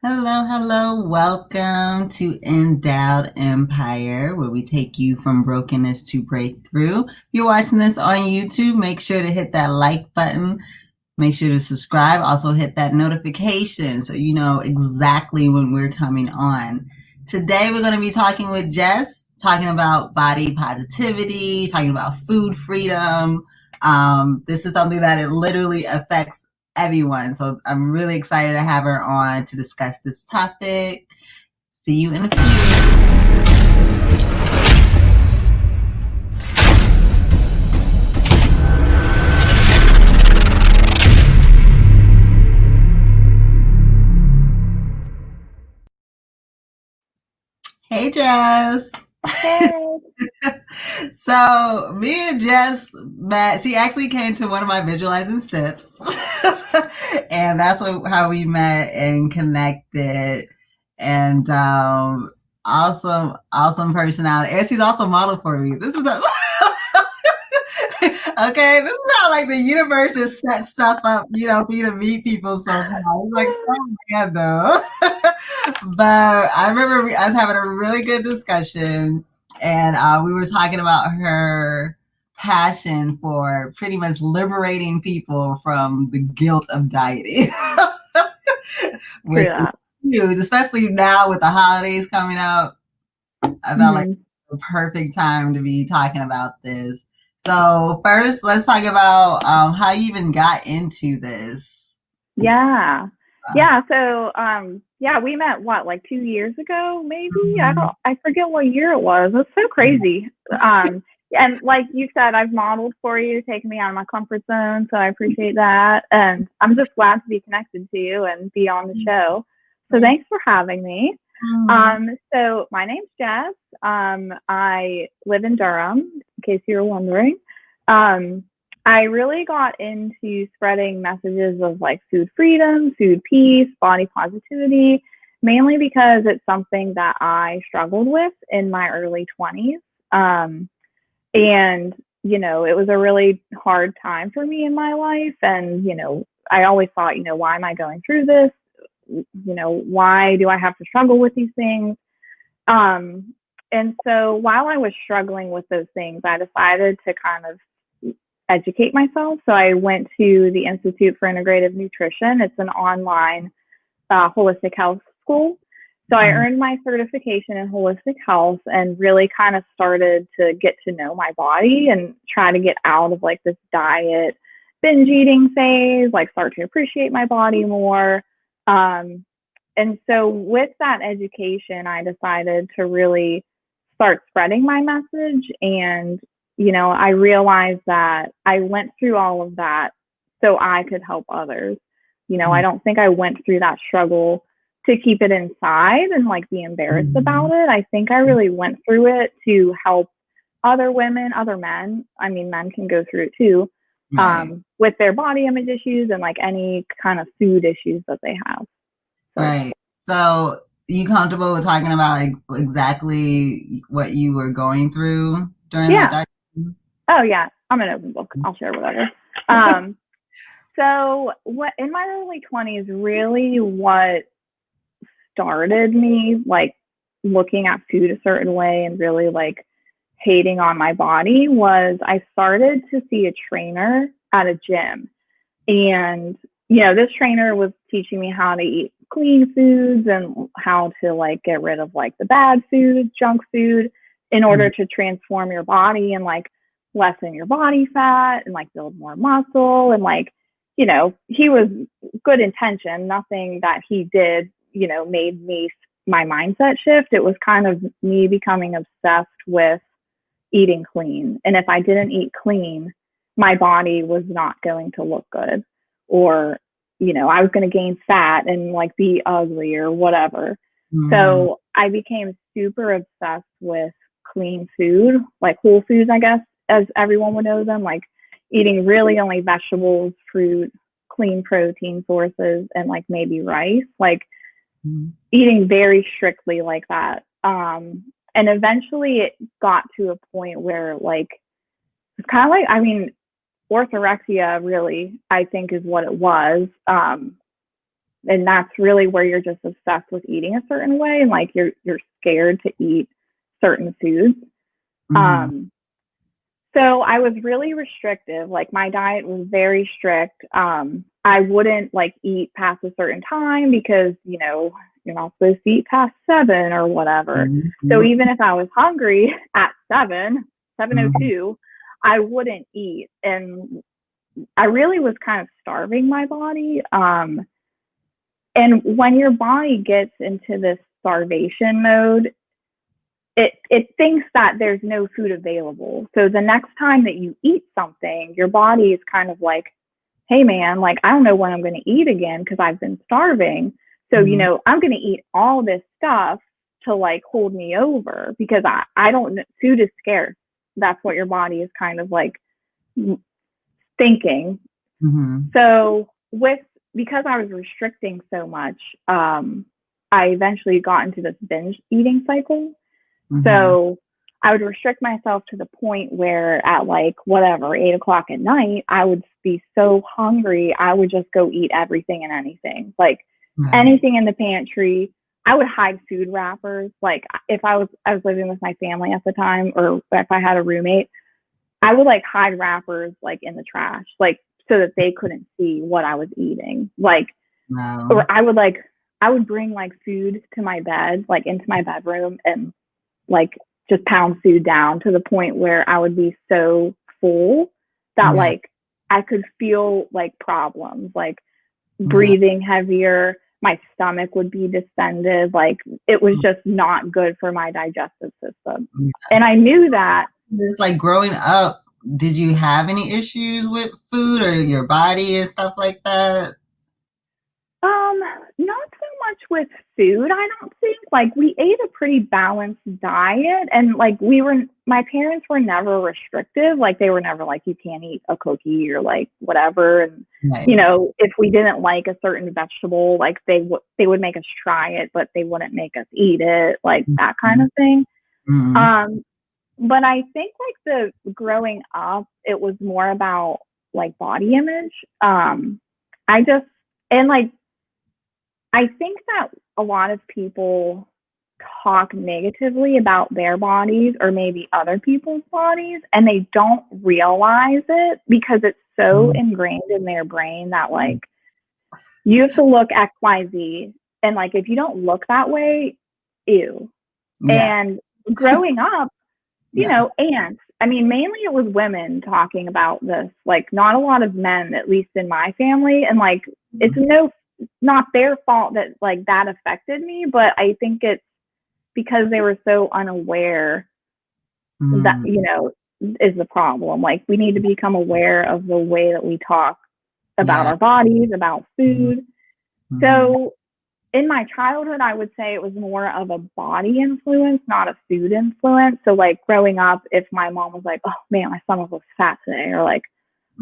Hello, hello. Welcome to N-Dowd Empire, where we take you from brokenness to breakthrough. If you're watching this on YouTube, make sure to hit that like button. Make sure to subscribe. Also hit that notification so you know exactly when we're coming on. Today, we're going to be talking with Jess, talking about body positivity, talking about food freedom. This is something that it literally affects everyone. So I'm really excited to have her on to discuss this topic. See you in a few. Hey, Jess. Hey. So me and Jess met. She actually came to one of my visualizing sips, and that's how we met and connected. And awesome personality. And she's also modeled for me. This is a okay. This is how like the universe just sets stuff up, for you to meet people sometimes. Like so random. But I remember I was having a really good discussion, and we were talking about her passion for pretty much liberating people from the guilt of dieting, which True is that. huge, especially now with the holidays coming up. I felt like hmm the perfect time to be talking about this. So first, let's talk about how you even got into this. Yeah. Uh, Yeah. So, we met like 2 years ago, maybe. I forget what year it was. It's so crazy. And like you said, I've modeled for you, taken me out of my comfort zone. So I appreciate that. And I'm just glad to be connected to you and be on the show. So Thank thanks for having me. you. So my name's Jess. I live in Durham, in case you were wondering. Um, I really got into spreading messages of like food freedom, food peace, body positivity, mainly because it's something that I struggled with in my early 20s. And, it was a really hard time for me in my life. And, I always thought, why am I going through this? Why do I have to struggle with these things? Um, and so while I was struggling with those things, I decided to kind of educate myself. So I went to the Institute for Integrative Nutrition. It's an online holistic health school. So I Mhm. earned my certification in holistic health and really kind of started to get to know my body and try to get out of like this diet binge eating phase, like start to appreciate my body more. Um, and so with that education, I decided to really start spreading my message. And, I realized that I went through all of that so I could help others. I don't think I went through that struggle to keep it inside and like be embarrassed about Mhm. it. I think I really went through it to help other women, other men. I mean, men can go through it too, Right, with their body image issues and like any kind of food issues that they have. So, right. So, you comfortable with talking about exactly what you were going through during that yeah. time? Oh, yeah. I'm an open book. I'll share whatever. Um, so, what in my early 20s, really what started me like looking at food a certain way and really like hating on my body was I started to see a trainer at a gym. And, this trainer was teaching me how to eat clean foods and how to like get rid of like the bad food, junk food in order Mhm. to transform your body and like lessen your body fat and like build more muscle. And like, he was good intention. Nothing that he did, made me my mindset shift. It was kind of me becoming obsessed with eating clean. And if I didn't eat clean, my body was not going to look good. Or, I was going to gain fat and like be ugly or whatever. Mhm. So I became super obsessed with clean food, like whole foods, I guess, as everyone would know them, like eating really only vegetables, fruit, clean protein sources, and like maybe rice. Like Mhm. eating very strictly like that. And eventually it got to a point where like it's kind of like I mean orthorexia really I think is what it was. And that's really where you're just obsessed with eating a certain way, and like you're scared to eat certain foods. Mm-hmm. So I was really restrictive. Like my diet was very strict. I wouldn't like eat past a certain time because, you know, you're not supposed to eat past 7 or whatever. So Mm-hmm. even if I was hungry at 7:02, Mm-hmm. I wouldn't eat. And I really was kind of starving my body. And when your body gets into this starvation mode, it thinks that there's no food available. So the next time that you eat something, your body is kind of like, hey man, like I don't know when I'm going to eat again because I've been starving. So, you Mm-hmm. know, I'm going to eat all this stuff to like hold me over because I don't, food is scarce. That's what your body is kind of like thinking. Mm-hmm. So because I was restricting so much, I eventually got into this binge eating cycle. Mm-hmm. So I would restrict myself to the point where at like whatever, 8 o'clock at night, I would be so hungry. I would just go eat everything and anything, like Right. anything in the pantry. I would hide food wrappers. Like if I was living with my family at the time, or if I had a roommate, I would like hide wrappers like in the trash, like so that they couldn't see what I was eating. Like, or Wow. I would bring like food to my bed, like into my bedroom, and like just pound food down to the point where I would be so full that Yeah. like I could feel like problems, like Yeah. breathing heavier, my stomach would be distended, like it was just not good for my digestive system. Yeah. And I knew that. It's like growing up, did you have any issues with food or your body and stuff like that? Um, Not so much with food, I don't think. Like we ate a pretty balanced diet, and like my parents were never restrictive. Like they were never like you can't eat a cookie or like whatever. And you Right. know, if we didn't like a certain vegetable, like they would make us try it, but they wouldn't make us eat it, like that kind Mhm. of thing. Mhm. Um, but I think like the growing up, it was more about like body image. I just and like I think that a lot of people talk negatively about their bodies or maybe other people's bodies, and they don't realize it because it's so Mhm. ingrained in their brain that like you have to look XYZ, and like if you don't look that way, ew. Yeah. And growing up, you Yeah. know, aunts, I mean, mainly it was women talking about this, like not a lot of men, at least in my family. And like, it's not their fault that like that affected me, but I think it's because they were so unaware that, Mhm. you know, is the problem. Like, we need to become aware of the way that we talk about Yeah. our bodies, about Mhm. food. Mhm. So in my childhood, I would say it was more of a body influence, not a food influence. So, like, growing up, if my mom was like, oh man, my stomach looks fat today, or like,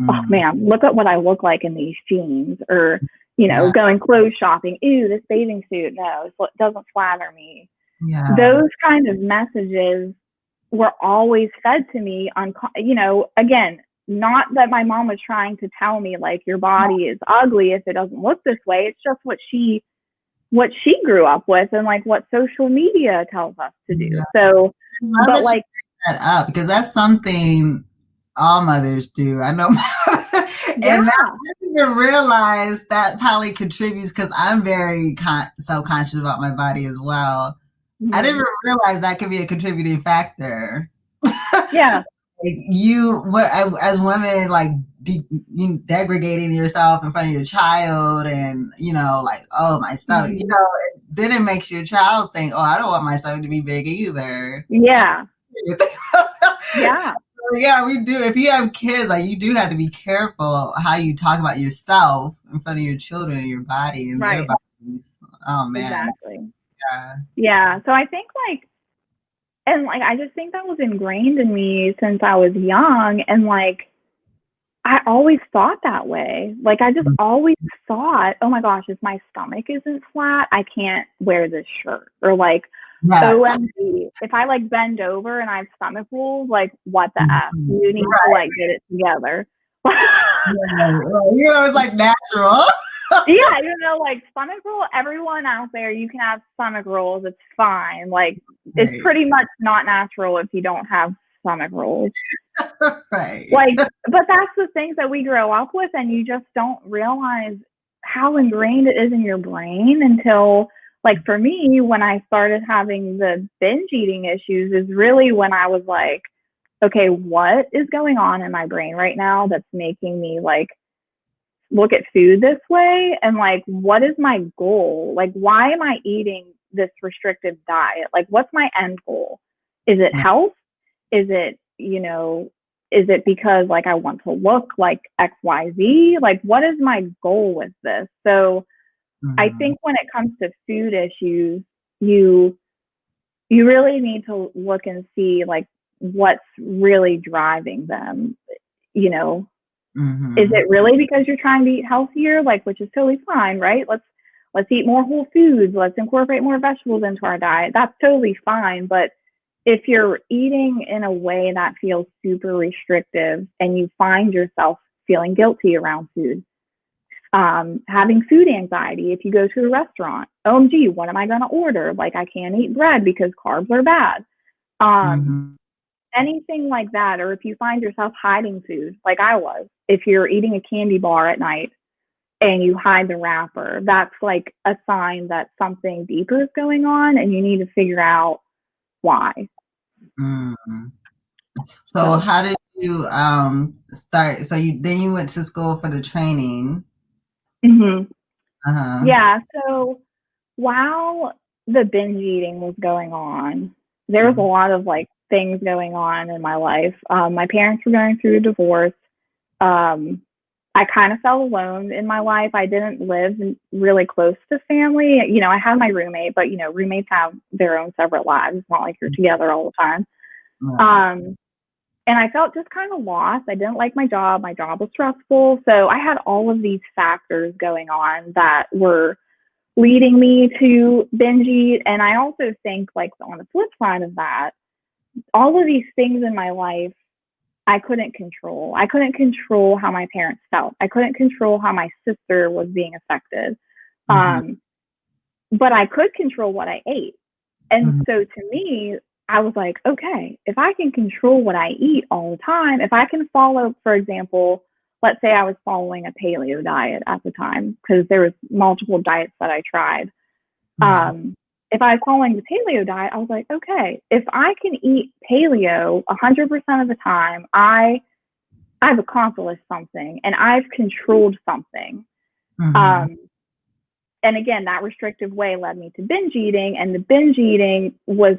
oh Mhm. man, look at what I look like in these jeans, or, you know, Yeah. going clothes shopping, ew, this bathing suit, no, it doesn't flatter me. Yeah. Those kind of messages were always fed to me on, you know, again, not that my mom was trying to tell me like your body is ugly if it doesn't look this way. It's just what she grew up with and like what social media tells us to do. Yeah. So, I love but that you like, bring that up because that's something all mothers do. I know, and now yeah, I didn't even realize that probably contributes because I'm very self-conscious about my body as well. I didn't mm-hmm. even realize that could be a contributing factor. Yeah, Like as women, like you degrading yourself in front of your child, and like, oh, my stomach, mm-hmm. then it makes your child think, oh, I don't want my stomach to be big either. Yeah, yeah, Yeah, we do. If you have kids, like, you do have to be careful how you talk about yourself in front of your children and your body and their right, bodies. Oh man, exactly. yeah. Yeah. So I think like, and like, I just think that was ingrained in me since I was young. And like, I always thought that way. Like, I just always thought, oh my gosh, if my stomach isn't flat, I can't wear this shirt. Or like, Yes. OMG, if I like bend over and I have stomach rolls, like, what the F? Mhm. You need to Right. like get it together. Yeah. It's like natural. Yeah, like stomach roll, everyone out there, you can have stomach rolls. It's fine. Like, it's Right. pretty much not natural if you don't have stomach rolls. Right. Like, but that's the things that we grow up with, and you just don't realize how ingrained it is in your brain until, like, for me, when I started having the binge eating issues, is really when I was like, okay, what is going on in my brain right now that's making me like look at food this way? And like, what is my goal? Like, why am I eating this restrictive diet? Like, what's my end goal? Is it health? Is it, is it because like I want to look like XYZ? Like, what is my goal with this? So I Mhm. think when it comes to food issues, you you really need to look and see like what's really driving them, you know, is Mhm. it really because you're trying to eat healthier? Like, which is totally fine, right? Let's eat more whole foods. Let's incorporate more vegetables into our diet. That's totally fine. But if you're eating in a way that feels super restrictive and you find yourself feeling guilty around food, having food anxiety if you go to a restaurant, OMG, what am I going to order? Like, I can't eat bread because carbs are bad. Um, Mhm. Anything like that, or if you find yourself hiding food, like I was, if you're eating a candy bar at night and you hide the wrapper, that's like a sign that something deeper is going on and you need to figure out why. Mhm. So So, how did you start? So you went to school for the training. mm-hmm. Uh-huh. Yeah. So while the binge eating was going on, there was a Mhm. lot of like things going on in my life. My parents were going through a divorce. Um, I kind of felt alone in my life. I didn't live really close to family. I had my roommate, but roommates have their own separate lives. It's not like you're together all the time. Right. Um, and I felt just kind of lost. I didn't like my job. My job was stressful. So I had all of these factors going on that were leading me to binge eat. And I also think, like, on the flip side of that, all of these things in my life I couldn't control. I couldn't control how my parents felt. I couldn't control how my sister was being affected. Mhm. Um, but I could control what I ate. And Mhm. so to me, I was like, okay, if I can control what I eat all the time, if I can follow, for example, let's say I was following a paleo diet at the time, because there was multiple diets that I tried. Mhm. Um, if I was following the paleo diet, I was like, okay, if I can eat paleo 100% of the time, I've accomplished something and I've controlled something. Mhm. Um, and again, that restrictive way led me to binge eating. And the binge eating was,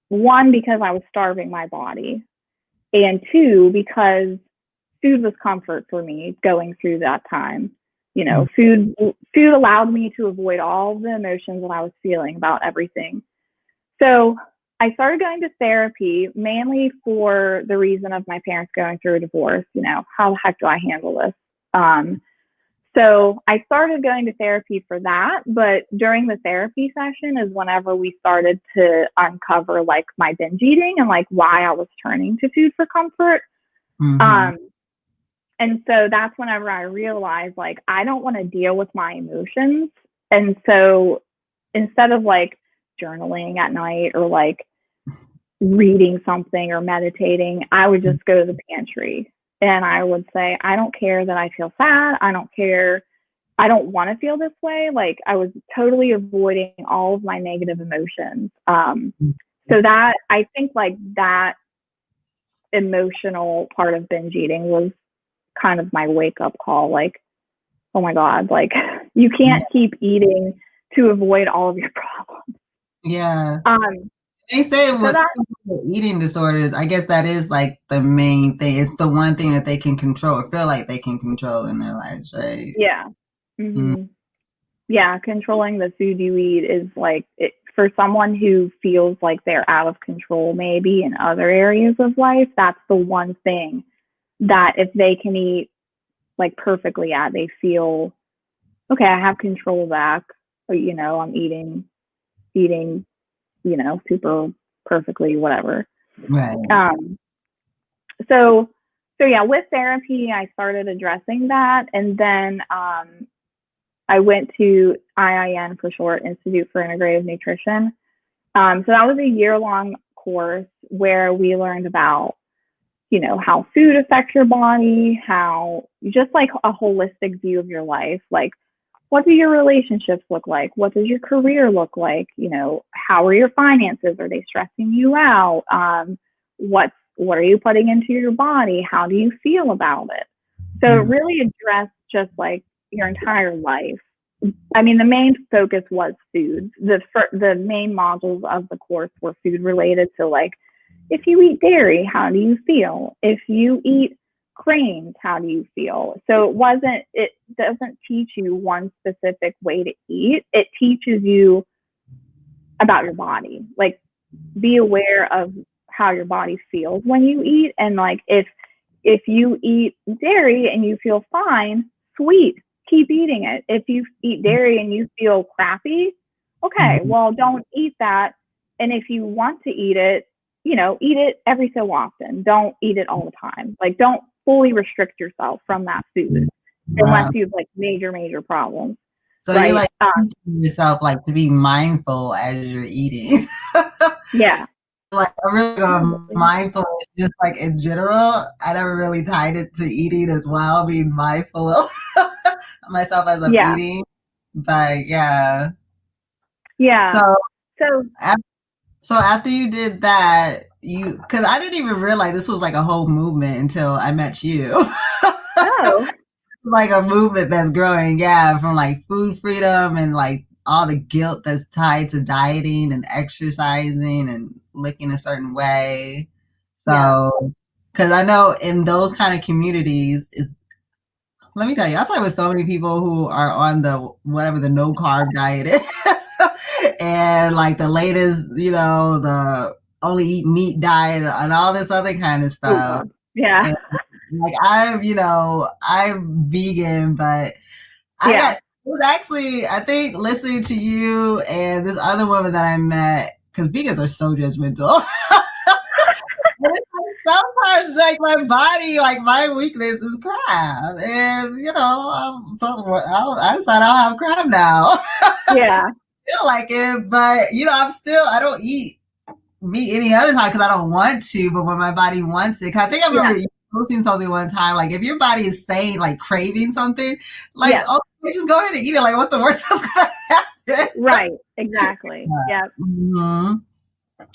one, because I was starving my body, and two, because food was comfort for me going through that time. Mhm. Food allowed me to avoid all the emotions that I was feeling about everything. So I started going to therapy mainly for the reason of my parents going through a divorce. How the heck do I handle this? Um, so I started going to therapy for that. But during the therapy session is whenever we started to uncover like my binge eating and like why I was turning to food for comfort. Mhm. Um, and so that's whenever I realized like I don't want to deal with my emotions. And so instead of like journaling at night or like reading something or meditating, I would just go to the pantry and I would say, I don't care that I feel sad. I don't care. I don't want to feel this way. Like I was totally avoiding all of my negative emotions. So that I think like that emotional part of binge eating was kind of my wake up call. Like, oh my God, like you Yeah. can't keep eating to avoid all of your problems. Yeah. Um, They say so with that, people with eating disorders, I guess that is like the main thing. It's the one thing that they can control or feel like they can control in their lives, right? yeah. Mm. hmm Yeah, controlling the food you eat is like for someone who feels like they're out of control, maybe in other areas of life. That's the one thing that if they can eat like perfectly at, they feel okay. I have control back. I'm eating, super perfectly, whatever. Right. Um, so yeah, with therapy, I started addressing that, and then I went to IIN for short, Institute for Integrative Nutrition. So that was a year-long course where we learned about, how food affects your body, how just like a holistic view of your life, like what do your relationships look like? What does your career look like? How are your finances? Are they stressing you out? What are you putting into your body? How do you feel about it? So it really addressed just like your entire life. I mean, the main focus was food. The main modules of the course were food related. So like, if you eat dairy, how do you feel? If you eat grains, how do you feel? So it doesn't teach you one specific way to eat. It teaches you about your body. Like, be aware of how your body feels when you eat. And like, if you eat dairy and you feel fine, sweet, keep eating it. If you eat dairy and you feel crappy, okay, well, don't eat that. And if you want to eat it, eat it every so often. Don't eat it all the time. Like, don't fully restrict yourself from that food unless you have like major problems. So right? you're like teaching yourself like to be mindful as you're eating. Yeah. Like I'm really mindful just like in general. I never really tied it to eating as well, being mindful of myself as I'm eating. But yeah. Yeah. So after you did that, because I didn't even realize this was like a whole movement until I met you. Oh. Like a movement that's growing, yeah, from like food freedom and like all the guilt that's tied to dieting and exercising and looking a certain way. So, because I know in those kind of communities, let me tell you, I play with so many people who are on the whatever the no carb diet is, and like the latest, the only eat meat diet and all this other kind of stuff. Yeah. And like I'm vegan, but it was actually, I think, listening to you and this other woman that I met, because vegans are so judgmental. Sometimes, like my body, like my weakness is crab, and I decided I'll have crab now. Yeah. Feel like it, but I don't eat meat any other time because I don't want to. But when my body wants it, 'cause I think I remember you posting something one time, like if your body is saying like craving something, like just go ahead and eat it. Like what's the worst that's gonna happen? Right. Exactly. Yeah.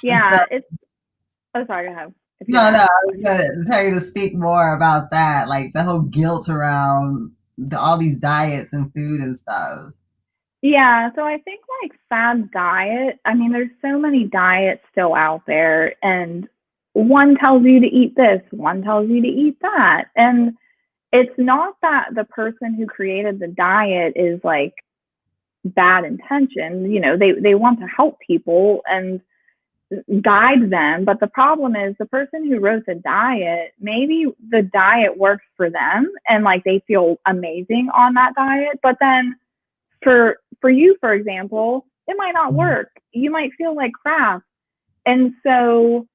Yeah. So, It's. Oh, sorry. Go ahead. no, I was gonna tell you to speak more about that, like the whole guilt around all these diets and food and stuff. Yeah, so I think like fad diet, I mean, there's so many diets still out there, and one tells you to eat this, one tells you to eat that. And it's not that the person who created the diet is like bad intention. They want to help people and guide them. But the problem is the person who wrote the diet, maybe the diet works for them and like they feel amazing on that diet, but then for you, for example, it might not work. You might feel like crap. And so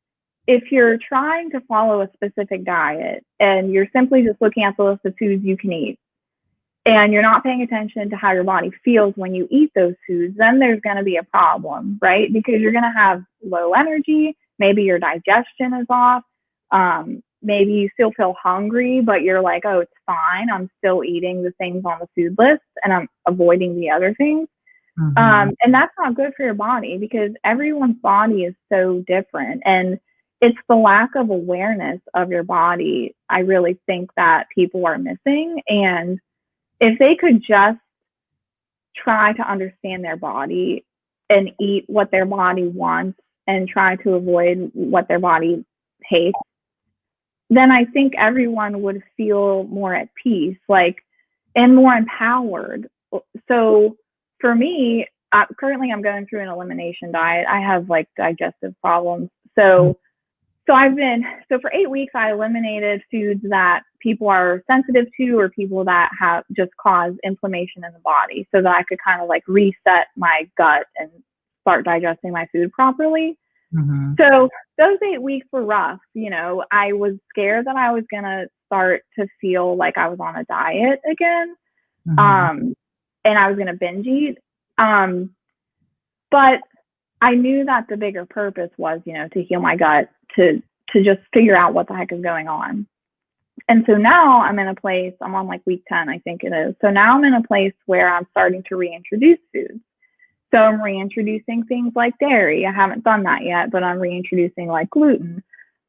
if you're trying to follow a specific diet and you're simply just looking at the list of foods you can eat and you're not paying attention to how your body feels when you eat those foods, then there's going to be a problem, right? Because you're going to have low energy. Maybe your digestion is off. Maybe you still feel hungry, but you're like, oh, it's fine. I'm still eating the things on the food list and I'm avoiding the other things. And that's not good for your body because everyone's body is so different. And it's the lack of awareness of your body, I really think that people are missing. And if they could just try to understand their body and eat what their body wants and try to avoid what their body hates, then I think everyone would feel more at peace, like, and more empowered. So for me, currently I'm going through an elimination diet. I have like digestive problems. So for 8 weeks, I eliminated foods that people are sensitive to or people that have just cause inflammation in the body so that I could kind of like reset my gut and start digesting my food properly. So those 8 weeks were rough. I was scared that I was going to start to feel like I was on a diet again. and I was going to binge eat. But I knew that the bigger purpose was, to heal my gut, to just figure out what the heck is going on. And so now I'm in a place, I'm on like week 10, I think it is. So now I'm in a place where I'm starting to reintroduce foods. So I'm reintroducing things like dairy. I haven't done that yet, but I'm reintroducing like gluten,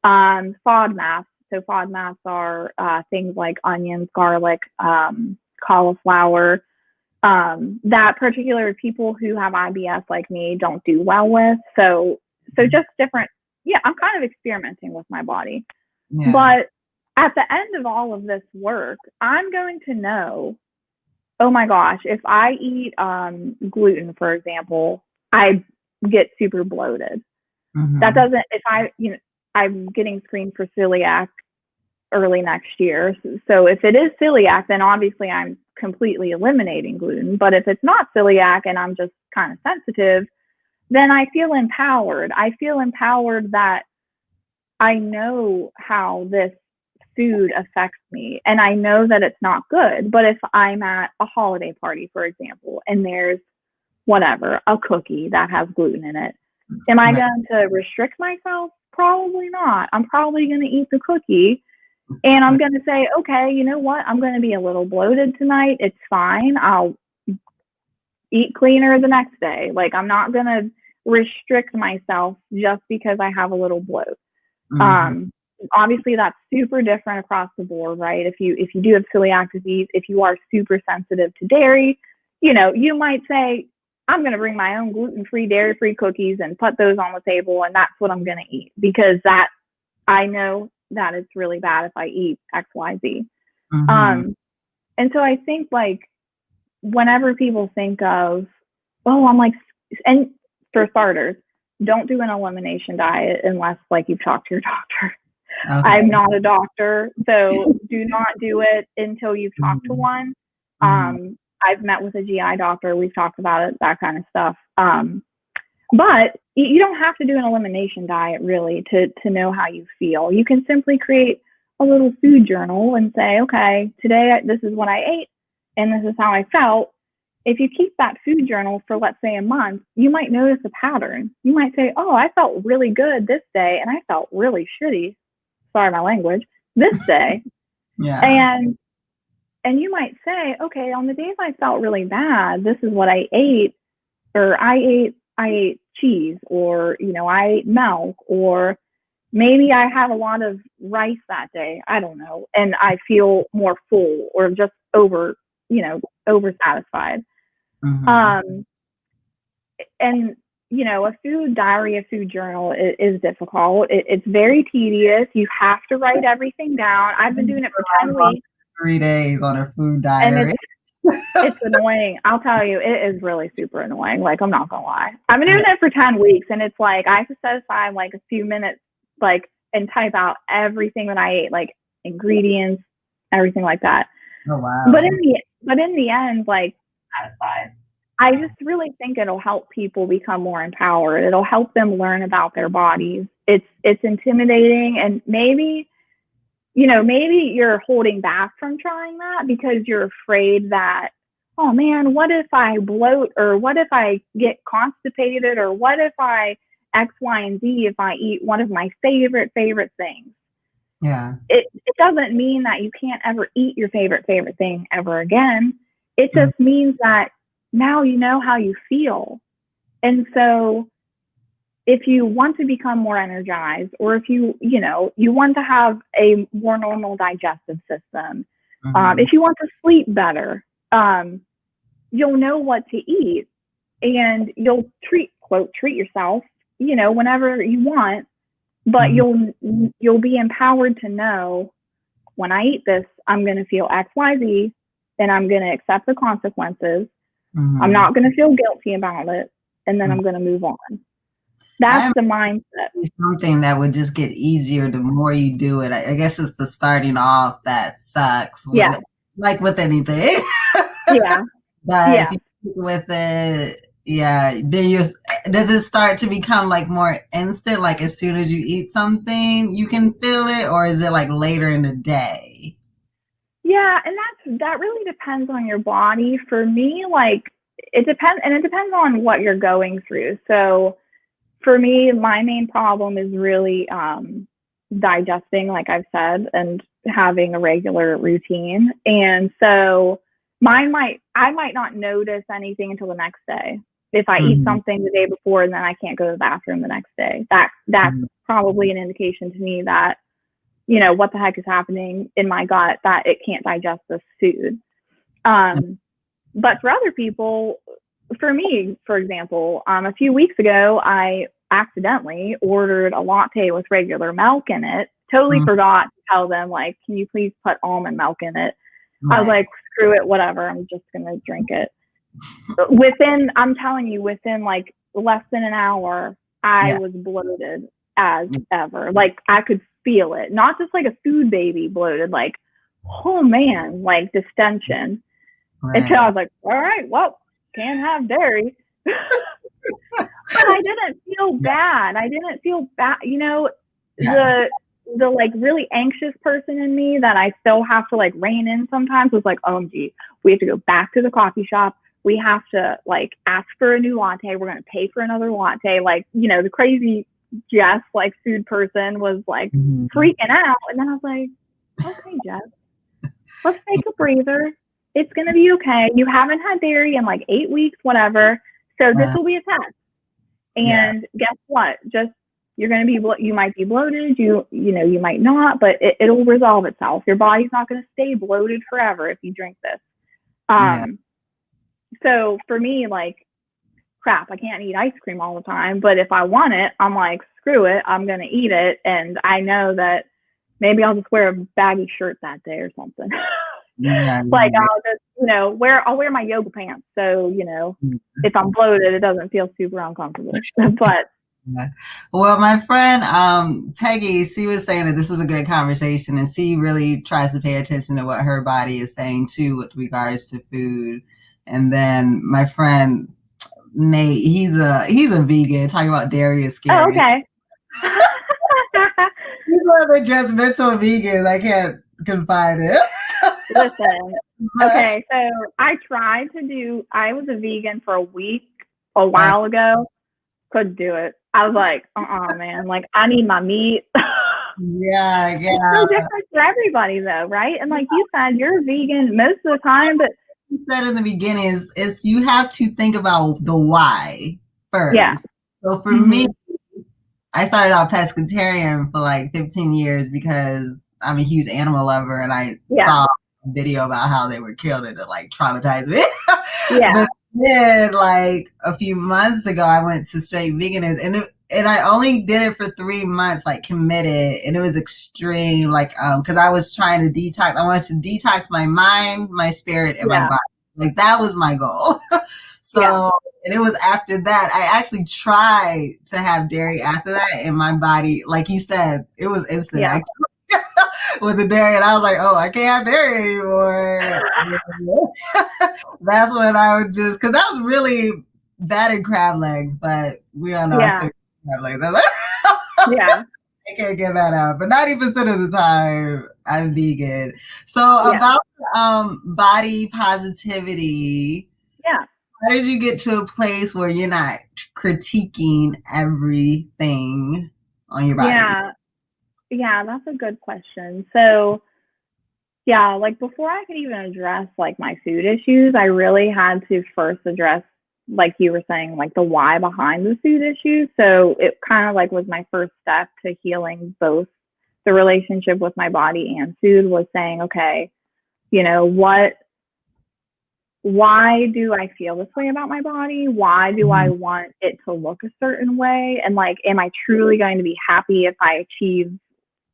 FODMAPs. So FODMAPs are things like onions, garlic, cauliflower, that particular people who have IBS like me don't do well with. So just different. Yeah, I'm kind of experimenting with my body. Yeah. But at the end of all of this work, I'm going to know, oh my gosh, if I eat gluten, for example, I get super bloated. Mm-hmm. That doesn't, if I'm getting screened for celiac early next year. So if it is celiac, then obviously I'm completely eliminating gluten. But if it's not celiac and I'm just kind of sensitive, then I feel empowered. I feel empowered that I know how this food affects me, and I know that it's not good. But if I'm at a holiday party, for example, and there's whatever, a cookie that has gluten in it, am I going to restrict myself? Probably not. I'm probably going to eat the cookie, and I'm going to say, okay, you know what? I'm going to be a little bloated tonight. It's fine. I'll eat cleaner the next day. Like, I'm not going to restrict myself just because I have a little bloat. Mm-hmm. Obviously that's super different across the board, right? If you do have celiac disease, if you are super sensitive to dairy, you might say, I'm going to bring my own gluten-free, dairy-free cookies and put those on the table, and that's what I'm going to eat, because that, I know that it's really bad if I eat X, Y, Z. Mm-hmm. And so I think, like, whenever people think of, I'm like, and for starters, don't do an elimination diet unless, like, you've talked to your doctor. Okay. I'm not a doctor, so do not do it until you've talked to one. I've met with a GI doctor. We've talked about it, that kind of stuff. But you don't have to do an elimination diet, really, to know how you feel. You can simply create a little food journal and say, okay, today this is what I ate, and this is how I felt. If you keep that food journal for, let's say, a month, you might notice a pattern. You might say, oh, I felt really good this day, and I felt really shitty, sorry my language, this day. Yeah. And you might say, okay, on the days I felt really bad, this is what I ate, or I ate cheese, or, I ate milk, or maybe I had a lot of rice that day, I don't know, and I feel more full or just oversatisfied. Mm-hmm. And a food diary, a food journal is difficult. It's very tedious. You have to write everything down. I've been doing it for 10 weeks. 3 days on a food diary. And it's annoying. I'll tell you, it is really super annoying. Like, I'm not going to lie. I've been doing it for 10 weeks, and it's like I have to set aside like a few minutes, like, and type out everything that I ate, like ingredients, everything like that. Oh, wow. But in the end, like, I just really think it'll help people become more empowered. It'll help them learn about their bodies. It's intimidating, and maybe you're holding back from trying that because you're afraid that, oh man, what if I bloat, or what if I get constipated, or what if I X, Y, and Z if I eat one of my favorite things. Yeah. It doesn't mean that you can't ever eat your favorite thing ever again. It just means that now you know how you feel. And so if you want to become more energized, or if you want to have a more normal digestive system, if you want to sleep better, you'll know what to eat, and you'll treat yourself, whenever you want, but you'll be empowered to know, when I eat this, I'm going to feel X, Y, Z, and I'm going to accept the consequences. Mm-hmm. I'm not going to feel guilty about it, and then I'm going to move on. That's the mindset. Something that would just get easier the more you do it. I guess it's the starting off that sucks. Yeah. Like with anything. Yeah. But if you stick with it, then does it start to become like more instant? Like as soon as you eat something, you can feel it, or is it like later in the day? Yeah, and that really depends on your body. For me, like it depends, and it depends on what you're going through. So for me, my main problem is really digesting, like I've said, and having a regular routine. And so I might not notice anything until the next day. If I eat Mm-hmm. something the day before and then I can't go to the bathroom the next day, that's Mm-hmm. probably an indication to me that, what the heck is happening in my gut, that it can't digest this food. Um, but for other people, for me, for example, a few weeks ago, I accidentally ordered a latte with regular milk in it. Totally Mm-hmm. forgot to tell them, like, can you please put almond milk in it? I was Right. like, screw it, whatever. I'm just going to drink it. I'm telling you, within like less than an hour, I Yeah. was bloated as ever. Like, I could feel it. Not just like a food baby bloated, like, oh man, like distension. Until I Right. was like, all right, well, can't have dairy. But I didn't feel Yeah. bad. I didn't feel bad. Yeah. The like really anxious person in me that I still have to like rein in sometimes was like, OMG, we have to go back to the coffee shop. We have to like ask for a new latte. We're going to pay for another latte. Like, the crazy Jess, like food person, was like Mm-hmm. freaking out. And then I was like, okay, Jess, let's take a breather. It's going to be okay. You haven't had dairy in like 8 weeks, whatever. So this will be a test. Yeah. And guess what? Just you're going to be you might be bloated, you might not, but it'll resolve itself. Your body's not going to stay bloated forever if you drink this. Yeah. So for me, like, crap, I can't eat ice cream all the time, but if I want it, I'm like, screw it, I'm going to eat it, and I know that maybe I'll just wear a baggy shirt that day or something. Yeah. Like, I'll just, I'll wear my yoga pants. So, if I'm bloated, it doesn't feel super uncomfortable. But Yeah. Well, my friend Peggy, she was saying that this is a good conversation, and she really tries to pay attention to what her body is saying too with regards to food. And then my friend Nate, he's a vegan. Talking about dairy is oh, scary. okay. People are judgmental vegans. I can't confide it. Listen, But, okay, so I was a vegan for a week a while ago. Couldn't do it. I was like, man, like, I need my meat. yeah, It's so different for everybody, though, right? And like you said, you're a vegan most of the time, but you said in the beginning is you have to think about the why yeah. first. So for Mm-hmm. me, I started out pescatarian for like 15 years because I'm a huge animal lover, and I Yeah. saw a video about how they were killed, and it like traumatized me. Yeah. But then like a few months ago, I went to straight veganism, and I only did it for 3 months, like committed, and it was extreme, like because I was trying to detox. I wanted to detox my mind, my spirit, and my Yeah. body. Like that was my goal. So, Yeah. and it was after that, I actually tried to have dairy after that, and my body, like you said, it was instant. Yeah. With the dairy, and I was like, oh, I can't have dairy anymore. That's when I would just, because that was really that and crab legs, but we all know I Yeah. still crab legs. Yeah. I can't get that out, but 90% of the time I'm vegan. So Yeah. about body positivity, Yeah. how did you get to a place where you're not critiquing everything on your body? Yeah. Yeah. That's a good question. So, yeah, like before I could even address like my food issues, I really had to first address, like you were saying, like the why behind the food issues. So it kind of like was my first step to healing both the relationship with my body and food, was saying, okay, what why do I feel this way about my body? Why do I Mhm. want it to look a certain way? And like, am I truly going to be happy if I achieve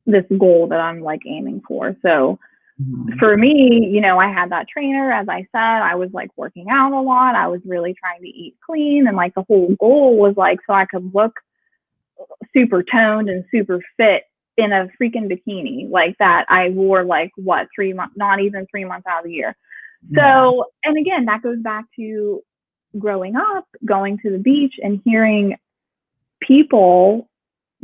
this goal that I'm like aiming for? So Mhm. for me, I had that trainer, as I said, I was like working out a lot. I was really trying to eat clean. And like the whole goal was like, so I could look super toned and super fit in a freaking bikini like that I wore like what 3 months, not even 3 months out of the year. Yeah. So, and again, that goes back to growing up, going to the beach and hearing people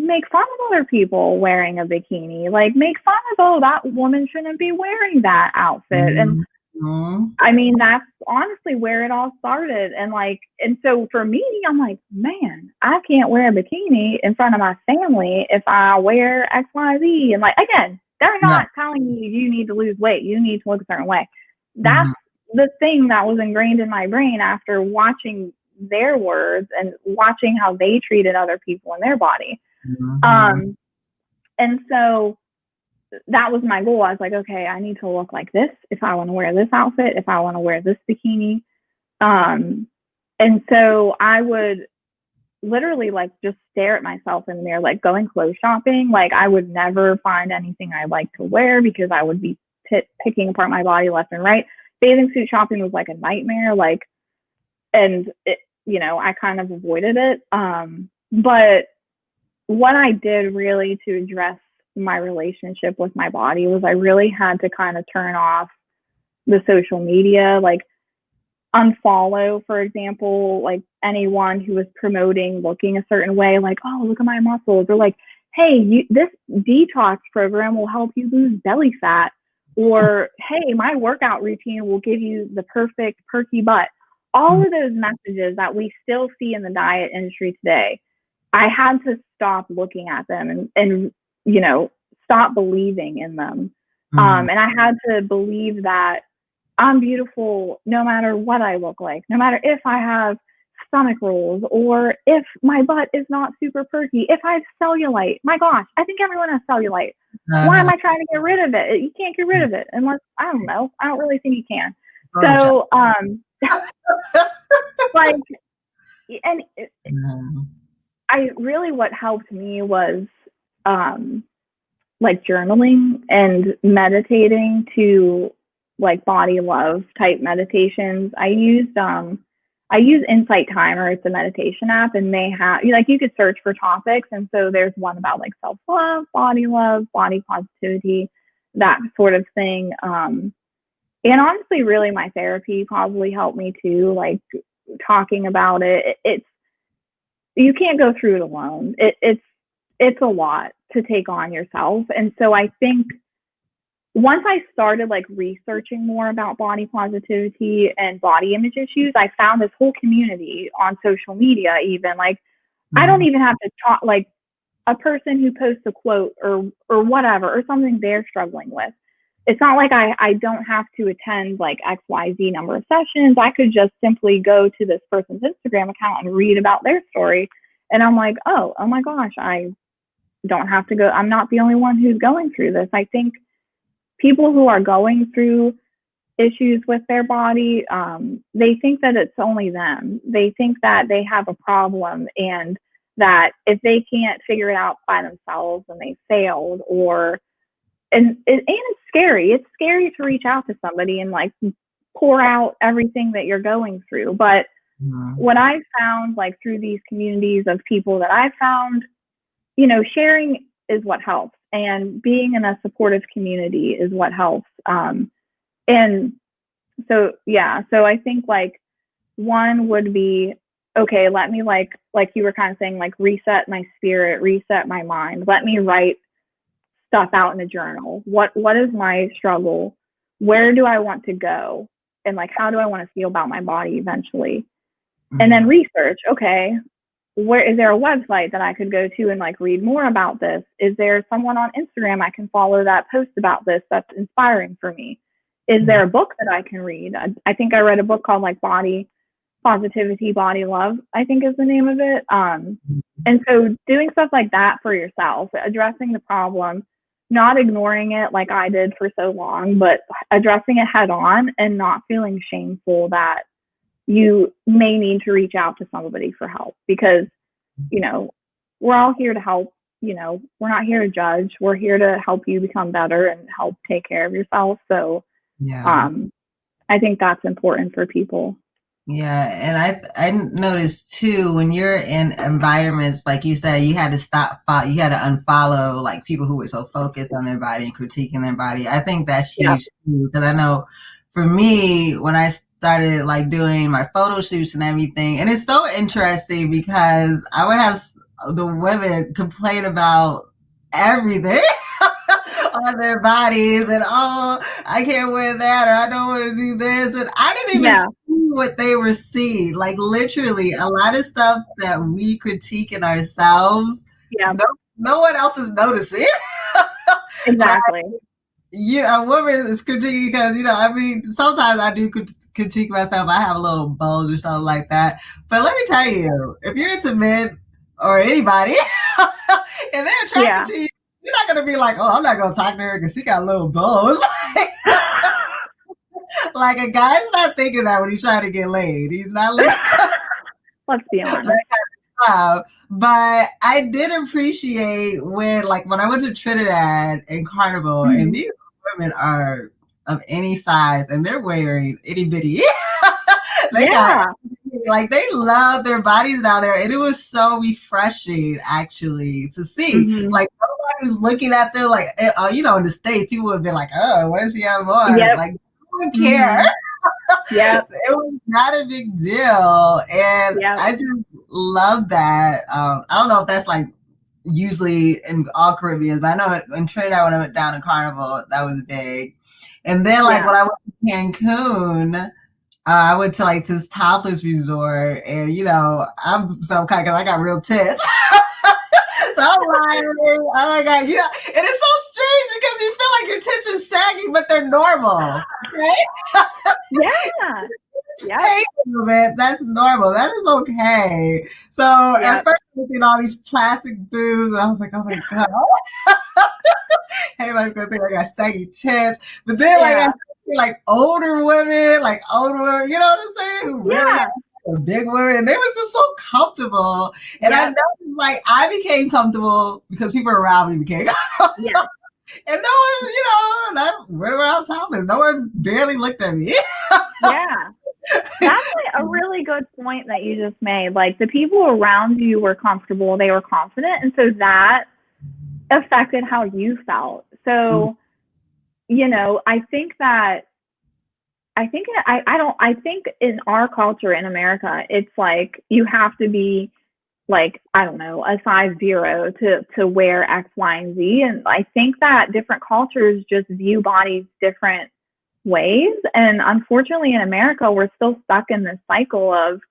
make fun of other people wearing a bikini. Like, make fun of, oh, that woman shouldn't be wearing that outfit. And Mm-hmm. I mean, that's honestly where it all started. And like, and so for me, I'm like, man, I can't wear a bikini in front of my family if I wear XYZ. And like, again, they're Right. not telling you you need to lose weight, you need to look a certain way. That's Mm-hmm. the thing that was ingrained in my brain after watching their words and watching how they treated other people in their body. Mm-hmm. Um, and so that was my goal. I was like, okay, I need to look like this if I want to wear this outfit, if I want to wear this bikini. Um, and so I would literally like just stare at myself in the mirror, like going clothes shopping. Like I would never find anything I like to wear because I would be picking apart my body left and right. Bathing suit shopping was like a nightmare. Like, and it, you know, I kind of avoided it. But what I did really to address my relationship with my body was I really had to kind of turn off the social media, like unfollow, for example, like anyone who was promoting looking a certain way, like, oh, look at my muscles, or like, hey, this detox program will help you lose belly fat, or hey, my workout routine will give you the perfect perky butt. All of those messages that we still see in the diet industry today, I had to stop looking at them and you know, stop believing in them. Mm-hmm. And I had to believe that I'm beautiful no matter what I look like, no matter if I have stomach rolls or if my butt is not super perky, if I have cellulite. My gosh, I think everyone has cellulite. Why am Uh-huh. I trying to get rid of it? You can't get rid of it unless, I don't know. I don't really think you can. Oh, child. So, like, and Mm-hmm. I really, what helped me was, um, like journaling and meditating to like body love type meditations. I use Insight Timer. It's a meditation app, and they have like you could search for topics, and so there's one about like self love, body positivity, that sort of thing. And honestly, really, my therapy probably helped me too. Like talking about it, it's you can't go through it alone. It's a lot to take on yourself, and so I think once I started like researching more about body positivity and body image issues, I found this whole community on social media. Even like I don't Mm-hmm. even have to talk like a person who posts a quote or whatever or something they're struggling with. It's not like I don't have to attend like XYZ number of sessions. I could just simply go to this person's Instagram account and read about their story. And I'm like, oh my gosh, I don't have to go. I'm not the only one who's going through this. I think people who are going through issues with their body, they think that it's only them. They think that they have a problem and that if they can't figure it out by themselves and they failed or and it's scary. It's scary to reach out to somebody and like pour out everything that you're going through. But Mm-hmm. what I found like through these communities of people that I found, you know, sharing is what helps and being in a supportive community is what helps. And so yeah, so I think like one would be okay, let me like you were kind of saying, like reset my spirit, reset my mind. Let me write stuff out in a journal. What is my struggle? Where do I want to go? And like how do I want to feel about my body eventually? And then Mm-hmm. research, okay, where is there a website that I could go to and like read more about this? Is there someone on Instagram I can follow that posts about this that's inspiring for me? Is there a book that I can read? I think I read a book called like Body Positivity, Body Love, I think is the name of it. And so doing stuff like that for yourself, addressing the problem, not ignoring it like I did for so long, but addressing it head on and not feeling shameful that you may need to reach out to somebody for help because, you know, we're all here to help. You know, we're not here to judge. We're here to help you become better and help take care of yourself. So Yeah. I think that's important for people. Yeah, and I noticed too when you're in environments like you said, you had to you had to unfollow like people who were so focused on their body and critiquing their body. I think that's Yeah. huge too because I know for me when I started like doing my photo shoots and everything, and it's so interesting because I would have the women complain about everything on their bodies and I can't wear that or I don't want to do this and I didn't even Yeah. see what they were seeing. Like literally a lot of stuff that we critique in ourselves, Yeah. no one else is noticing. Like Exactly. a woman is critiquing because I mean sometimes I do critique myself. I have a little bulge or something like that. But let me tell you, if you're into men or anybody and they're attracted Yeah. to you, you're not gonna be like, oh, I'm not gonna talk to her because she got a little bulge. Like a guy's not thinking that when he's trying to get laid. He's not looking. Let's be honest. But I did appreciate when I went to Trinidad and Carnival, and Mhm. these women are of any size, and they're wearing itty bitty. They got Yeah. they love their bodies down there, and it was so refreshing actually to see. Mhm. Like nobody was looking at them in the States, people would be like, "Oh, what does she have on?" Yep. Like no one care. Mhm. Yep. It was not a big deal, and Yep. I just love that. I don't know if that's like usually in all Caribbeans, but I know in Trinidad when I went down to Carnival, that was big. And then Yeah. when I went to Cancun, I went to this Topless Resort, and I'm so kind because I got real tits. So I'm like, oh my god, and it's so strange because you feel like your tits are sagging, but they're normal, right? Yeah. Yep. Hey, man, that's normal. That is okay. So at Yep. first, I was seeing all these plastic boobs, and I was like, oh my god. Hey, my gonna think I got saggy tits. But then, I Yeah. see, older women, you know what I'm saying? Who really Yeah. are big women, and they was just so comfortable. And I Yep. noticed, I became comfortable because people around me became Yeah. and no one, and I went around topless. No one barely looked at me. Yeah. That's a really good point that you just made. Like the people around you were comfortable, they were confident, and so that affected how you felt. So, I think in our culture in America, it's like you have to be like, I don't know, a size 0 to wear X, Y, and Z. And I think that different cultures just view bodies different ways. And unfortunately in America, we're still stuck in this cycle of,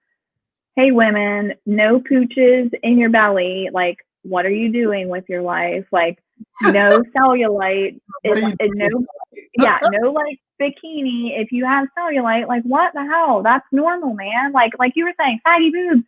hey women, no pooches in your belly. Like, what are you doing with your life? Like, no cellulite. What are you No, yeah, no bikini. If you have cellulite, like what the hell? That's normal, man. Like you were saying, fatty boobs.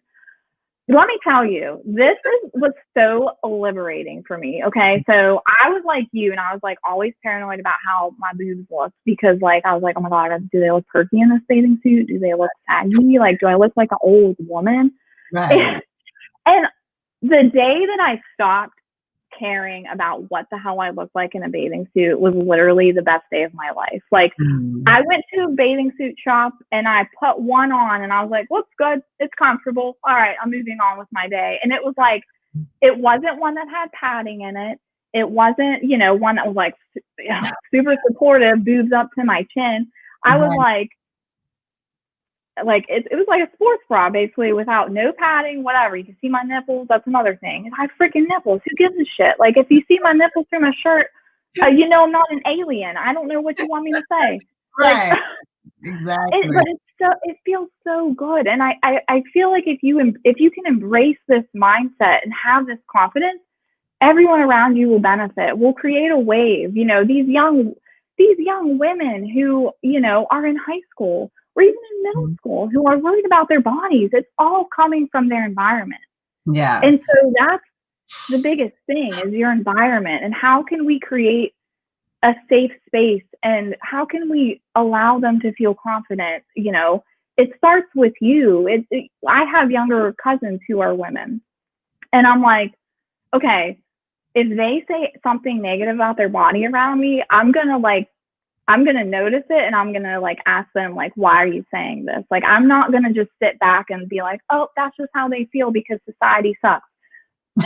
Let me tell you, was so liberating for me. Okay, so I was like you, and I was like always paranoid about how my boobs looked because I was like, oh my god, do they look perky in this bathing suit? Do they look saggy? Like, do I look like an old woman? right? And the day that I stopped caring about what the hell I looked like in a bathing suit was literally the best day of my life. Like, I went to a bathing suit shop and I put one on and I was like, looks good. It's comfortable. All right, I'm moving on with my day. And it was like, it wasn't one that had padding in it. It wasn't, one that was like super supportive, boobs up to my chin. I was Right. it was like a sports bra basically without no padding, whatever. You can see my nipples. That's another thing. I have freaking nipples. Who gives a shit? Like if you see my nipples through my shirt, I'm not an alien. I don't know what you want me to say. Like, Right. Exactly. but it feels so good. And I feel like if you can embrace this mindset and have this confidence, everyone around you will benefit. We'll create a wave. These young women who, are in high school or even in middle school who are worried about their bodies. It's all coming from their environment. Yeah. And so that's the biggest thing is your environment. And how can we create a safe space and how can we allow them to feel confident? It starts with you. I have younger cousins who are women and I'm like, okay, if they say something negative about their body around me, I'm going to notice it and I'm going to ask them why are you saying this? I'm not going to just sit back and be like, oh, that's just how they feel because society sucks.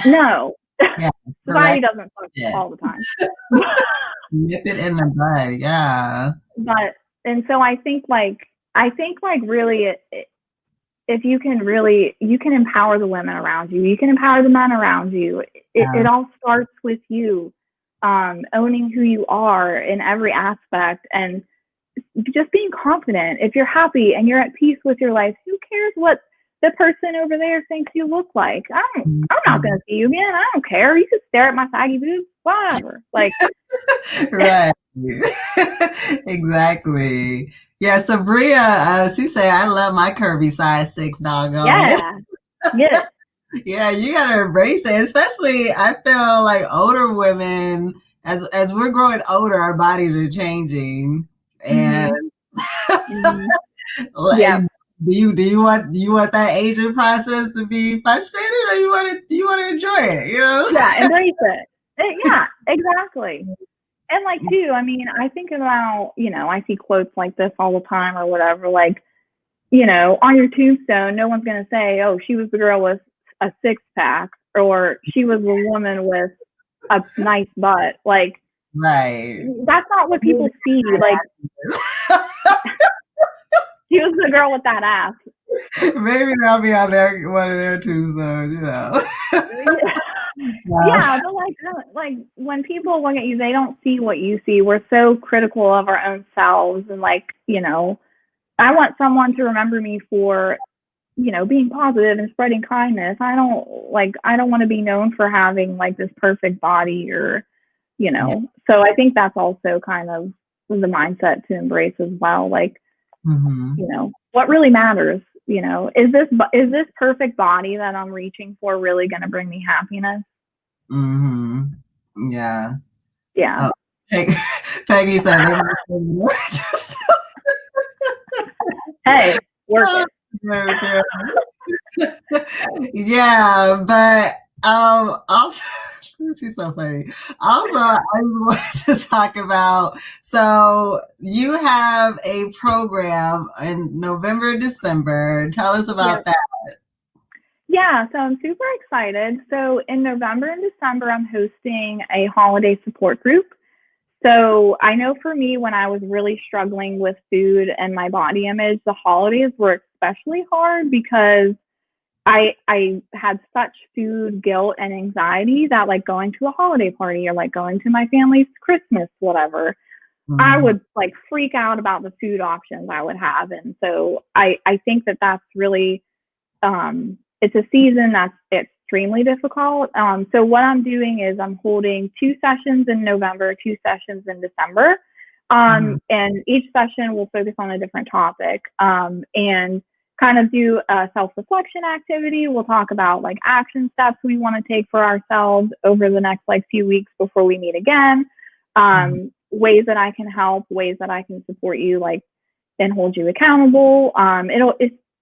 No, Yeah. society Correct. doesn't suck all the time. Nip it in the bud. Yeah. And so I think really if you can really, you can empower the women around you. You can empower the men around you. It all starts with you, owning who you are in every aspect and just being confident. If you're happy and you're at peace with your life, who cares what the person over there thinks you look like? I'm not going to see you again. I don't care. You can stare at my saggy boobs, whatever. Like, right. Exactly. Yeah, Sabria, she said, I love my curvy size 6 doggone it. yeah, get Yeah, you gotta embrace it. Especially, I feel like older women, as we're growing older, our bodies are changing. And Mm-hmm. like, Yeah. do you want that aging process to be frustrated, or do you want to enjoy it? You know? Yeah, embrace it. Yeah, exactly. And like too, I mean, I think about, I see quotes like this all the time or whatever, like, on your tombstone, no one's gonna say, oh, she was the girl with a 6-pack or she was the woman with a nice butt. Like, Right. that's not what people see. Like, she was the girl with that ass. Maybe I'll be on there one of their tombstones, Yeah, but like when people look at you, they don't see what you see. We're so critical of our own selves, and I want someone to remember me for being positive and spreading kindness. I don't want to be known for having like this perfect body or Yeah. So I think that's also kind of the mindset to embrace as well. Like, what really matters? Is this perfect body that I'm reaching for really going to bring me happiness? Yeah. Yeah. Oh, Peggy said they Hey, work it. Yeah, but also she's so funny. Also, I wanted to talk about, so you have a program in November, December. Tell us about that. Yeah, so I'm super excited. So in November and December, I'm hosting a holiday support group. So I know for me, when I was really struggling with food and my body image, the holidays were especially hard because I had such food guilt and anxiety that like going to a holiday party or like going to my family's Christmas, whatever, I would like freak out about the food options I would have. And so I think that that's really, it's a season that's extremely difficult. So what I'm doing is I'm holding 2 sessions in November, 2 sessions in December. And each session will focus on a different topic, and kind of do a self-reflection activity. We'll talk about like action steps we want to take for ourselves over the next like few weeks before we meet again. Ways that I can help, ways that I can support you, like, and hold you accountable.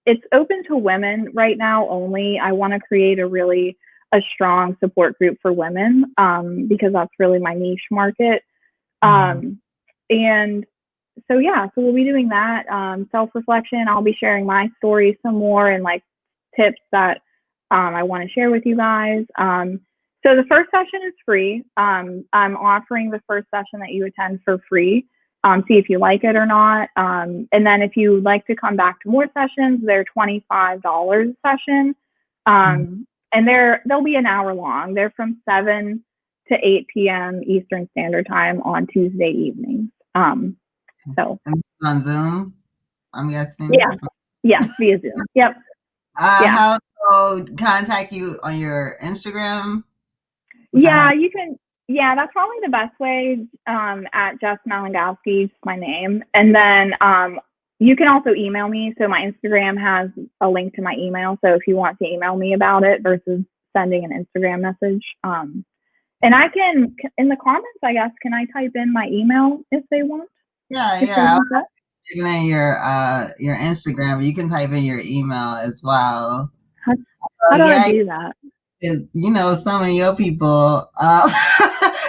It's open to women right now only. I want to create a strong support group for women, because that's really my niche market. And so, yeah, so we'll be doing that. Self-reflection, I'll be sharing my story some more and like tips that I want to share with you guys. So the first session is free. I'm offering the first session that you attend for free. See if you like it or not. And then if you would like to come back to more sessions, they're $25 a session. And they'll be an hour long. They're from 7 to 8 p.m. Eastern Standard Time on Tuesday evenings. So on Zoom, I'm guessing. Yeah, via Zoom. Yep. How to contact you on your Instagram? Yeah, you can. Yeah, that's probably the best way, at Jess Malingowski, my name. And then you can also email me. So my Instagram has a link to my email. So if you want to email me about it versus sending an Instagram message. And I can, in the comments, I guess, can I type in my email if they want? Yeah. Even in your Instagram, you can type in your email as well. How do I do that? Some of your people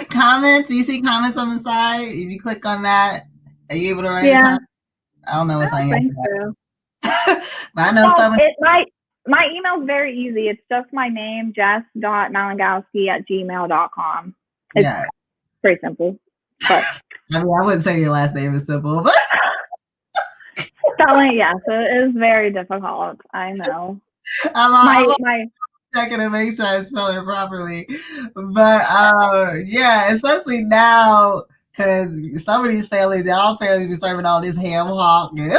comments. You see comments on the side. If you click on that, are you able to write a comment? I don't know what's on your so. But I know some. My email is very easy. It's just my name, jess.malingowski@gmail.com. It's very simple. But I wouldn't say your last name is simple, but Spelling, yes, it is very difficult. I know. I'm My checking to make sure I spell it properly. But yeah, especially now because some of these families, all families, be serving all this ham hock and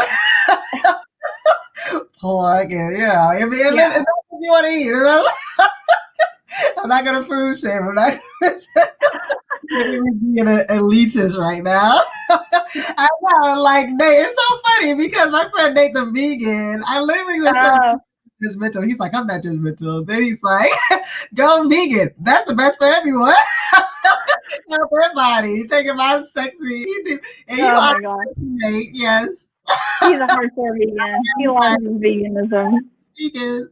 pork, and yeah. that's what you want to eat. You know? I'm not gonna food shame. I'm not gonna be an elitist right now. I know, like Nate. It's so funny because my friend Nate the vegan. I literally just said Oh, judgmental. He's like, I'm not judgmental. Then he's like, go vegan. That's the best for everyone. Help everybody. Taking my sexy. And you oh are my gosh. Nate. Yes. He's a hardcore vegan. He loves his veganism. Vegan.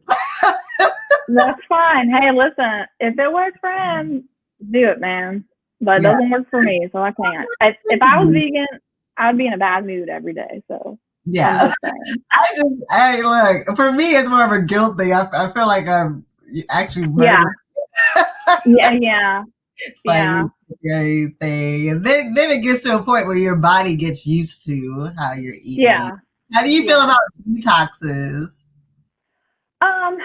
That's fine. Hey, listen, if it works for him, do it, man. But it Yeah. doesn't work for me, so I can't. If I was vegan, I would be in a bad mood every day. So I'm Yeah. just saying. Hey, look, for me, it's more of a guilt thing. I feel like I'm actually Yeah, murdering yeah. fighting everything. And then it gets to a point where your body gets used to how you're eating. Yeah. How do you feel Yeah. about detoxes? Um,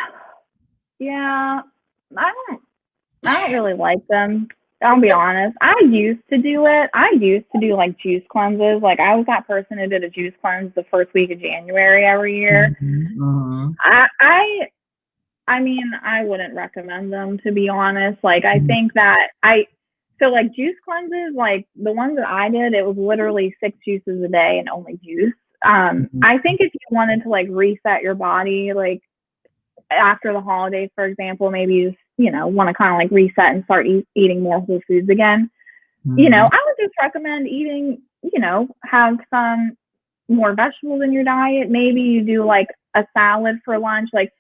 yeah. I don't really like them. I'll be honest. I used to do it. I used to do like juice cleanses. Like I was that person who did a juice cleanse the first week of January every year. Mm-hmm. I mean, I wouldn't recommend them, to be honest. Like I think that so like juice cleanses, like the ones that I did, it was literally 6 juices a day and only juice. I think if you wanted to like reset your body, like after the holidays, for example, maybe you just, want to kind of like reset and start eating more whole foods again. Mm-hmm. I would just recommend eating, have some more vegetables in your diet. Maybe you do like a salad for lunch. Like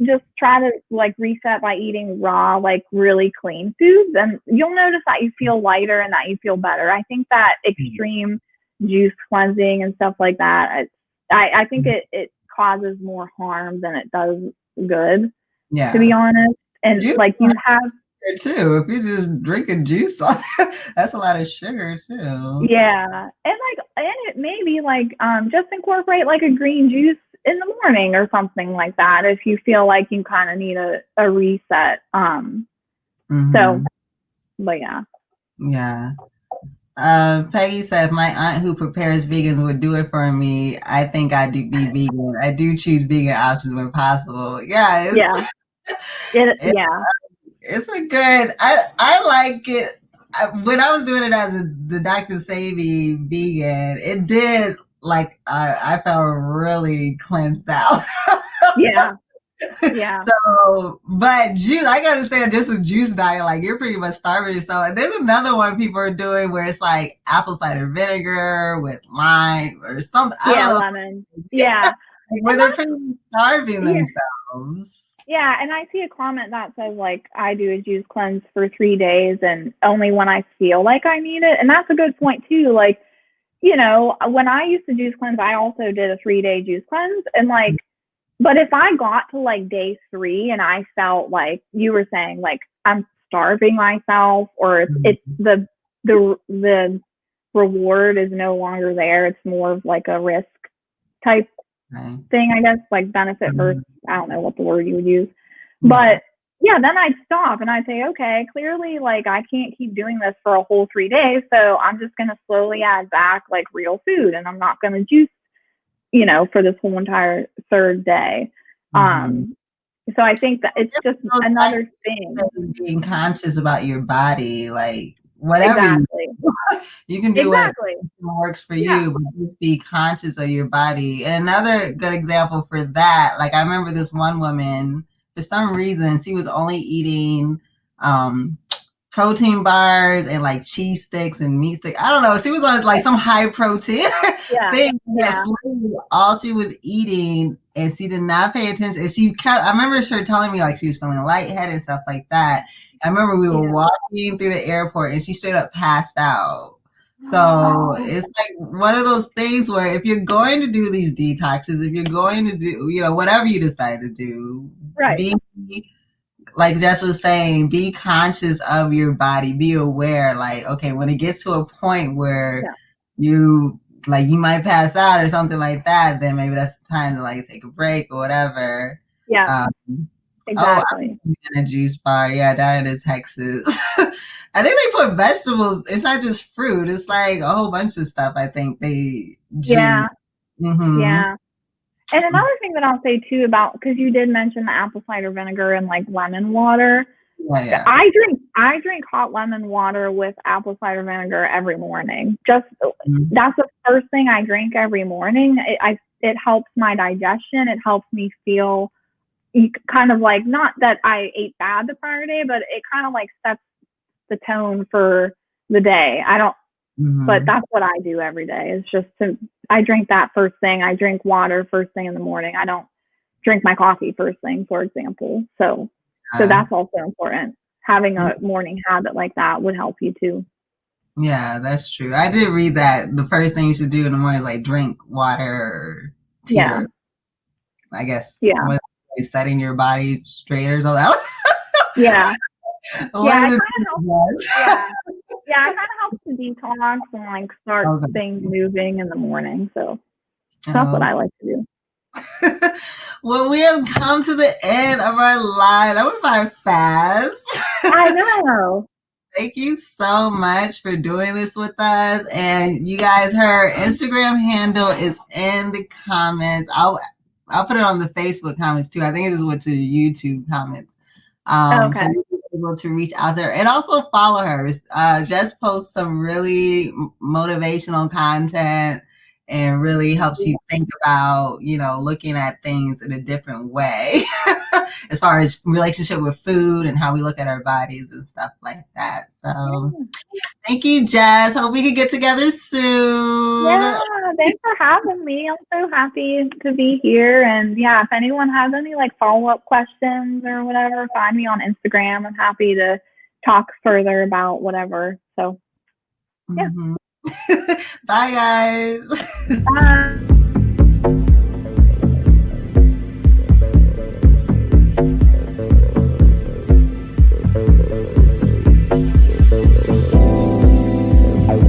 just try to like reset by eating raw, like really clean foods. And you'll notice that you feel lighter and that you feel better. I think that extreme juice cleansing and stuff like that, I think it causes more harm than it does good, Yeah. to be honest. And Juice like you have, too. If you're just drinking juice, that's a lot of sugar too. yeah, and it may be like just incorporate like a green juice in the morning or something like that if you feel like you kind of need a reset. So, but yeah. Yeah. Peggy said, my aunt who prepares vegans would do it for me. I think I do be vegan. I do choose vegan options when possible. Yeah, it's a good. I like it. When I was doing it as the Dr. Savy vegan, it did like I felt really cleansed out. Yeah. Yeah. So, but juice, I gotta understand just a juice diet, like you're pretty much starving yourself. And there's another one people are doing where it's like apple cider vinegar with lime or something. I don't know. Lemon. Yeah. Where they're pretty much starving themselves. Yeah, and I see a comment that says like I do a juice cleanse for 3 days and only when I feel like I need it. And that's a good point too. Like, when I used to juice cleanse, I also did a 3-day juice cleanse. And like, but if I got to like day 3 and I felt like you were saying like I'm starving myself, or it's the reward is no longer there, it's more of like a risk type thing, I guess, like benefit versus, I don't know what the word you would use. But yeah, then I'd stop and I'd say, okay, clearly like I can't keep doing this for a whole 3 days. So I'm just going to slowly add back like real food, and I'm not going to juice, for this whole entire 3rd day. So I think that it's just another thing. Being conscious about your body, like whatever you can do what works for you, but just be conscious of your body. And another good example for that, like I remember this one woman, for some reason, she was only eating protein bars and like cheese sticks and meat sticks. I don't know. She was on like some high protein thing. All she was eating, and she did not pay attention. And she kept, I remember her telling me like she was feeling lightheaded and stuff like that. I remember we were walking through the airport and she straight up passed out. So it's like one of those things where if you're going to do these detoxes, if you're going to do, whatever you decide to do, be, like Jess was saying, be conscious of your body, be aware, like, okay, when it gets to a point where you like you might pass out or something like that, then maybe that's the time to like take a break or whatever. Yeah, Um, oh, exactly. I'm in a juice bar. Yeah, down in Texas. I think they put vegetables. It's not just fruit. It's like a whole bunch of stuff. I think they juice. Yeah, Mm-hmm. yeah. And another thing that I'll say too about, because you did mention the apple cider vinegar and like lemon water. Yeah, yeah. I drink hot lemon water with apple cider vinegar every morning. Just Mm-hmm. that's the first thing I drink every morning. It helps my digestion. It helps me feel kind of like, not that I ate bad the prior day, but it kind of like sets the tone for the day. I don't, but Mm-hmm. that's what I do every day. It's just I drink that first thing. I drink water first thing in the morning. I don't drink my coffee first thing, for example. So that's also important. Having a morning habit like that would help you too. Yeah, that's true. I did read that the first thing you should do in the morning is like drink water or tea Yeah. or I guess Yeah. what setting your body straight or something. Yeah. Yeah. What It is kind of helps. it? Yeah. Yeah. It kind of helps to detox and like start Okay. things moving in the morning. So that's what Oh. I like to do. Well, we have come to the end of our line. That was my fast. I know. Thank you so much for doing this with us. And you guys, her Instagram handle is in the comments. I'll put it on the Facebook comments too. I think it just went to YouTube comments. Okay. So you'll be able to reach out there and also follow her. Jess posts some really motivational content and really helps you think about, looking at things in a different way as far as relationship with food and how we look at our bodies and stuff like that. So Yeah. thank you, Jess. Hope we can get together soon. Yeah, thanks for having me. I'm so happy to be here. And yeah, if anyone has any like follow-up questions or whatever, find me on Instagram. I'm happy to talk further about whatever. So yeah. Mm-hmm. Bye, guys. Bye.